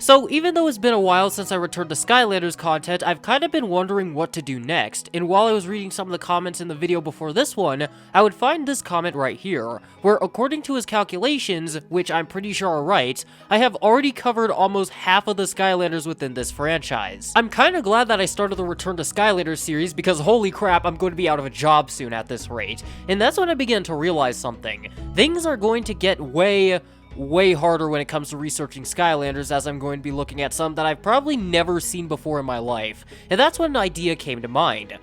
So even though it's been a while since I returned to Skylanders content, I've kind of been wondering what to do next, and while I was reading some of the comments in the video before this one, I would find this comment right here, where according to his calculations, which I'm pretty sure are right, I have already covered almost half of the Skylanders within this franchise. I'm kinda glad that I started the Return to Skylanders series because holy crap, I'm going to be out of a job soon at this rate, and that's when I began to realize something. Things are going to get way harder when it comes to researching Skylanders, as I'm going to be looking at some that I've probably never seen before in my life, and that's when an idea came to mind.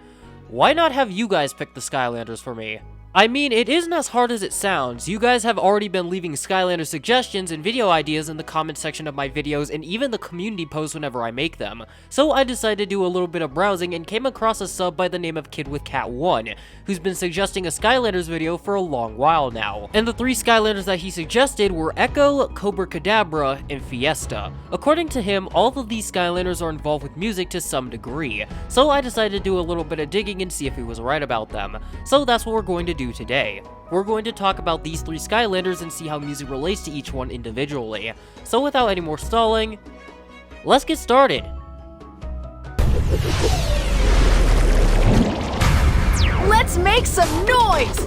Why not have you guys pick the Skylanders for me? I mean, it isn't as hard as it sounds. You guys have already been leaving Skylander suggestions and video ideas in the comment section of my videos and even the community posts whenever I make them. So I decided to do a little bit of browsing and came across a sub by the name of KidWithCat1, who's been suggesting a Skylanders video for a long while now. And the 3 Skylanders that he suggested were Echo, Cobra Kadabra, and Fiesta. According to him, all of these Skylanders are involved with music to some degree, so I decided to do a little bit of digging and see if he was right about them. So that's what we're going to do today. We're going to talk about these 3 Skylanders and see how music relates to each one individually. So without any more stalling, let's get started! Let's make some noise!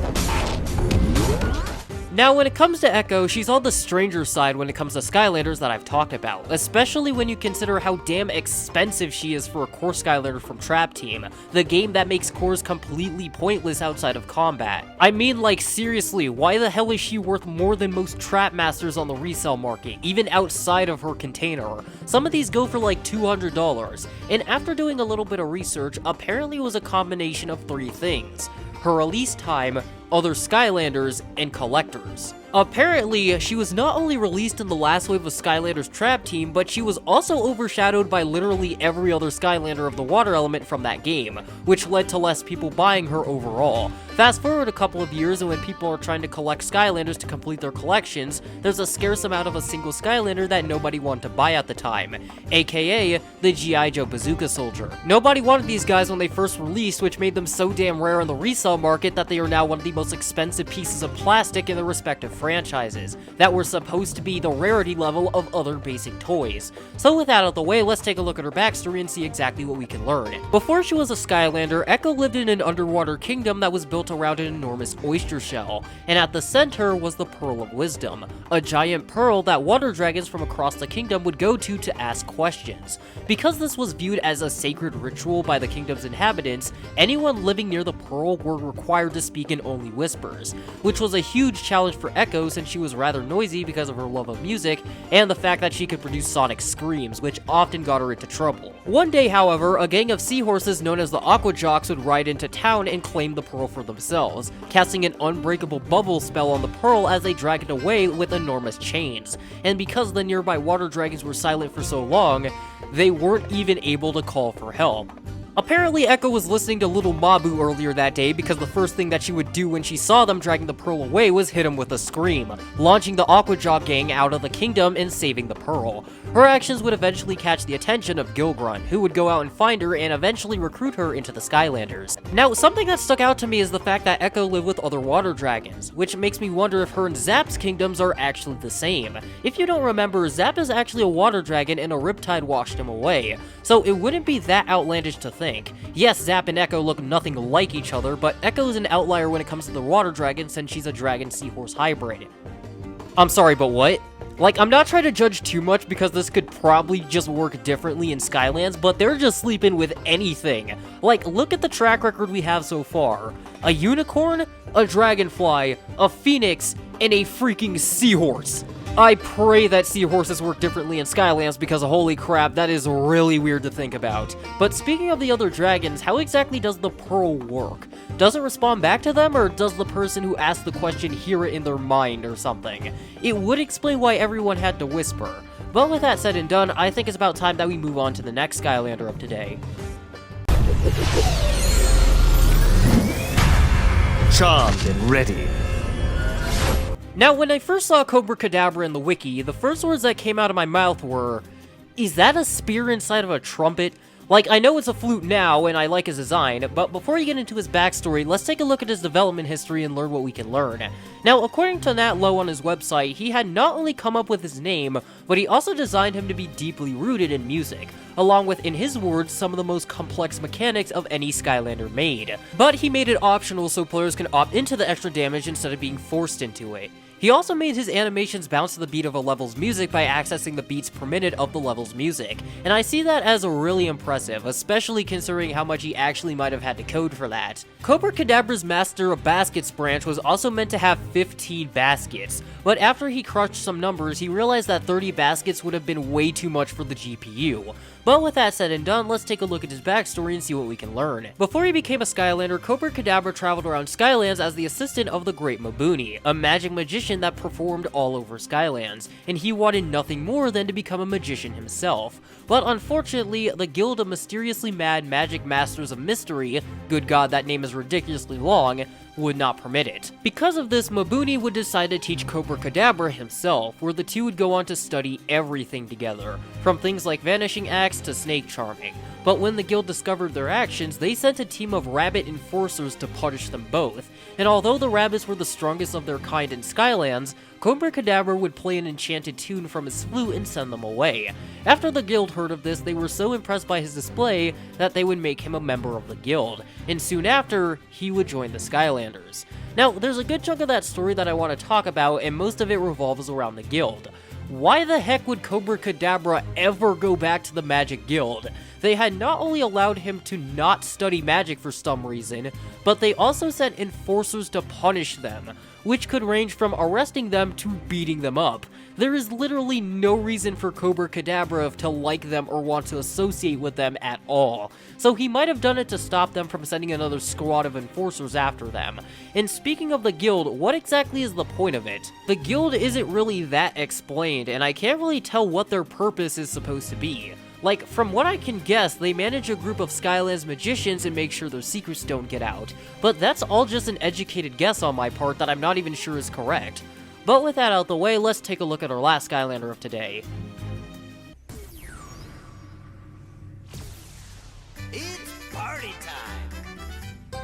Now, when it comes to Echo, she's on the stranger side when it comes to Skylanders that I've talked about, especially when you consider how damn expensive she is for a core Skylander from Trap Team, the game that makes cores completely pointless outside of combat. I mean, like, seriously, why the hell is she worth more than most Trap Masters on the resale market, even outside of her container? Some of these go for like $200, and after doing a little bit of research, apparently it was a combination of 3 things: her release time, other Skylanders, and collectors. Apparently, she was not only released in the last wave of Skylanders Trap Team, but she was also overshadowed by literally every other Skylander of the water element from that game, which led to less people buying her overall. Fast forward a couple of years, and when people are trying to collect Skylanders to complete their collections, there's a scarce amount of a single Skylander that nobody wanted to buy at the time, aka the G.I. Joe Bazooka Soldier. Nobody wanted these guys when they first released, which made them so damn rare in the resale market that they are now one of the most expensive pieces of plastic in their respective franchises, that were supposed to be the rarity level of other basic toys. So with that out of the way, let's take a look at her backstory and see exactly what we can learn. Before she was a Skylander, Echo lived in an underwater kingdom that was built around an enormous oyster shell, and at the center was the Pearl of Wisdom, a giant pearl that water dragons from across the kingdom would go to ask questions. Because this was viewed as a sacred ritual by the kingdom's inhabitants, anyone living near the pearl were required to speak in only whispers, which was a huge challenge for Echo since she was rather noisy because of her love of music and the fact that she could produce sonic screams, which often got her into trouble. One day, however, a gang of seahorses known as the Aqua Jocks would ride into town and claim the pearl for themselves, casting an unbreakable bubble spell on the pearl as they drag it away with enormous chains. And because the nearby water dragons were silent for so long, they weren't even able to call for help. Apparently, Echo was listening to Little Mabu earlier that day because the first thing that she would do when she saw them dragging the pearl away was hit him with a scream, launching the Aquajock gang out of the kingdom and saving the pearl. Her actions would eventually catch the attention of Gilgrunt, who would go out and find her and eventually recruit her into the Skylanders. Now, something that stuck out to me is the fact that Echo lived with other water dragons, which makes me wonder if her and Zap's kingdoms are actually the same. If you don't remember, Zap is actually a water dragon and a riptide washed him away, so it wouldn't be that outlandish to think. Yes, Zap and Echo look nothing like each other, but Echo is an outlier when it comes to the water dragon since she's a dragon-seahorse hybrid. I'm sorry, but what? Like, I'm not trying to judge too much because this could probably just work differently in Skylands, but they're just sleeping with anything. Like, look at the track record we have so far. A unicorn, a dragonfly, a phoenix, and a freaking seahorse. I pray that seahorses work differently in Skylands because holy crap, that is really weird to think about. But speaking of the other dragons, how exactly does the pearl work? Does it respond back to them, or does the person who asked the question hear it in their mind or something? It would explain why everyone had to whisper. But with that said and done, I think it's about time that we move on to the next Skylander of today. Charmed and ready. Now, when I first saw Cobra Kadabra in the wiki, the first words that came out of my mouth were, "Is that a spear inside of a trumpet?" Like, I know it's a flute now, and I like his design, but before you get into his backstory, let's take a look at his development history and learn what we can learn. Now, according to Nat Lowe on his website, he had not only come up with his name, but he also designed him to be deeply rooted in music, along with, in his words, some of the most complex mechanics of any Skylander made. But he made it optional so players can opt into the extra damage instead of being forced into it. He also made his animations bounce to the beat of a level's music by accessing the beats per minute of the level's music, and I see that as really impressive, especially considering how much he actually might have had to code for that. Cobra Kadabra's Master of Baskets branch was also meant to have 15 baskets, but after he crunched some numbers, he realized that 30 baskets would have been way too much for the GPU. But with that said and done, let's take a look at his backstory and see what we can learn. Before he became a Skylander, Cobra Kadabra traveled around Skylands as the assistant of the Great Mabuni, a magic magician that performed all over Skylands, and he wanted nothing more than to become a magician himself. But unfortunately, the Guild of Mysteriously Mad Magic Masters of Mystery, good god that name is ridiculously long, would not permit it. Because of this, Mabuni would decide to teach Cobra Kadabra himself, where the two would go on to study everything together, from things like vanishing acts to snake charming. But when the guild discovered their actions, they sent a team of rabbit enforcers to punish them both, and although the rabbits were the strongest of their kind in Skylands, Cobra Kadabra would play an enchanted tune from his flute and send them away. After the guild heard of this, they were so impressed by his display that they would make him a member of the guild, and soon after, he would join the Skylanders. Now, there's a good chunk of that story that I want to talk about, and most of it revolves around the guild. Why the heck would Cobra Kadabra ever go back to the Magic Guild? They had not only allowed him to not study magic for some reason, but they also sent enforcers to punish them, which could range from arresting them to beating them up. There is literally no reason for Cobra Kadabra to like them or want to associate with them at all, so he might have done it to stop them from sending another squad of enforcers after them. And speaking of the guild, what exactly is the point of it? The guild isn't really that explained, and I can't really tell what their purpose is supposed to be. Like, from what I can guess, they manage a group of Skylands magicians and make sure their secrets don't get out. But that's all just an educated guess on my part that I'm not even sure is correct. But with that out the way, let's take a look at our last Skylander of today. It's party time!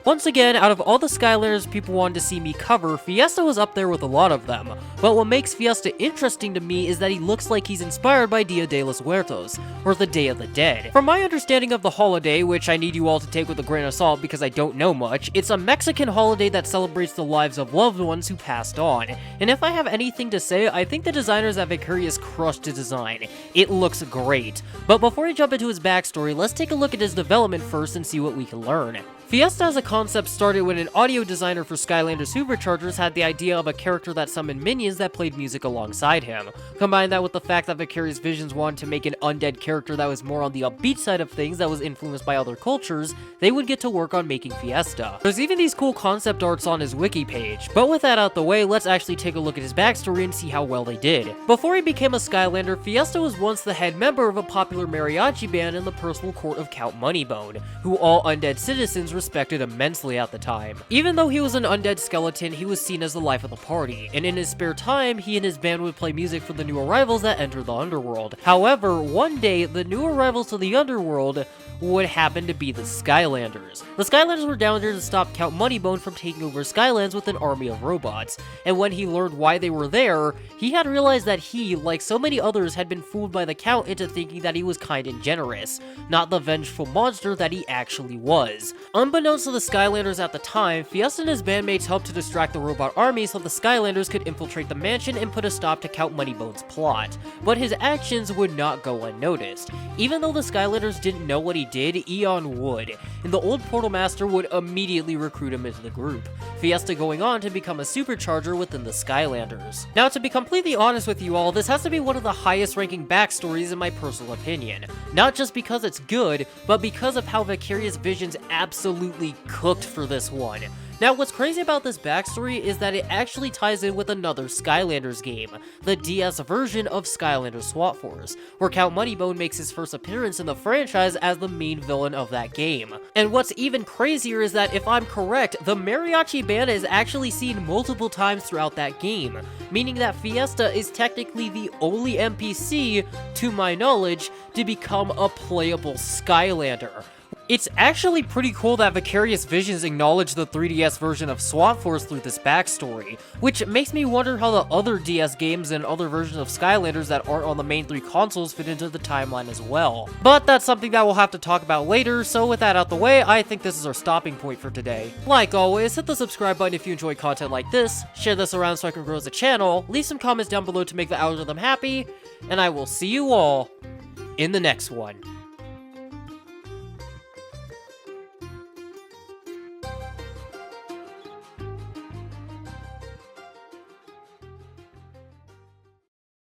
Once again, out of all the Skylanders people wanted to see me cover, Fiesta was up there with a lot of them. But what makes Fiesta interesting to me is that he looks like he's inspired by Dia de los Muertos, or the Day of the Dead. From my understanding of the holiday, which I need you all to take with a grain of salt because I don't know much, it's a Mexican holiday that celebrates the lives of loved ones who passed on. And if I have anything to say, I think the designers at Vicarious crushed the design. It looks great. But before I jump into his backstory, let's take a look at his development first and see what we can learn. Fiesta as a concept started when an audio designer for Skylanders Superchargers had the idea of a character that summoned minions that played music alongside him. Combine that with the fact that Vicarious Visions wanted to make an undead character that was more on the upbeat side of things that was influenced by other cultures, they would get to work on making Fiesta. There's even these cool concept arts on his wiki page, but with that out the way, let's actually take a look at his backstory and see how well they did. Before he became a Skylander, Fiesta was once the head member of a popular mariachi band in the personal court of Count Moneybone, who all undead citizens respected immensely at the time. Even though he was an undead skeleton, he was seen as the life of the party, and in his spare time, he and his band would play music for the new arrivals that entered the underworld. However, one day, the new arrivals to the underworld would happen to be the Skylanders. The Skylanders were down there to stop Count Moneybone from taking over Skylands with an army of robots, and when he learned why they were there, he had realized that he, like so many others, had been fooled by the Count into thinking that he was kind and generous, not the vengeful monster that he actually was. Unbeknownst to the Skylanders at the time, Fiesta and his bandmates helped to distract the robot army so the Skylanders could infiltrate the mansion and put a stop to Count Moneybone's plot, but his actions would not go unnoticed. Even though the Skylanders didn't know what he did, Eon would, and the old Portal Master would immediately recruit him into the group, Fiesta going on to become a supercharger within the Skylanders. Now, to be completely honest with you all, this has to be one of the highest ranking backstories in my personal opinion. Not just because it's good, but because of how Vicarious Visions absolutely cooked for this one. Now, what's crazy about this backstory is that it actually ties in with another Skylanders game, the DS version of Skylanders SWAT Force, where Count Moneybone makes his first appearance in the franchise as the main villain of that game. And what's even crazier is that if I'm correct, the mariachi band is actually seen multiple times throughout that game, meaning that Fiesta is technically the only NPC, to my knowledge, to become a playable Skylander. It's actually pretty cool that Vicarious Visions acknowledged the 3DS version of SWAT Force through this backstory, which makes me wonder how the other DS games and other versions of Skylanders that aren't on the main 3 consoles fit into the timeline as well. But that's something that we'll have to talk about later, so with that out the way, I think this is our stopping point for today. Like always, hit the subscribe button if you enjoy content like this, share this around so I can grow as a channel, leave some comments down below to make the algorithm happy, and I will see you all in the next one.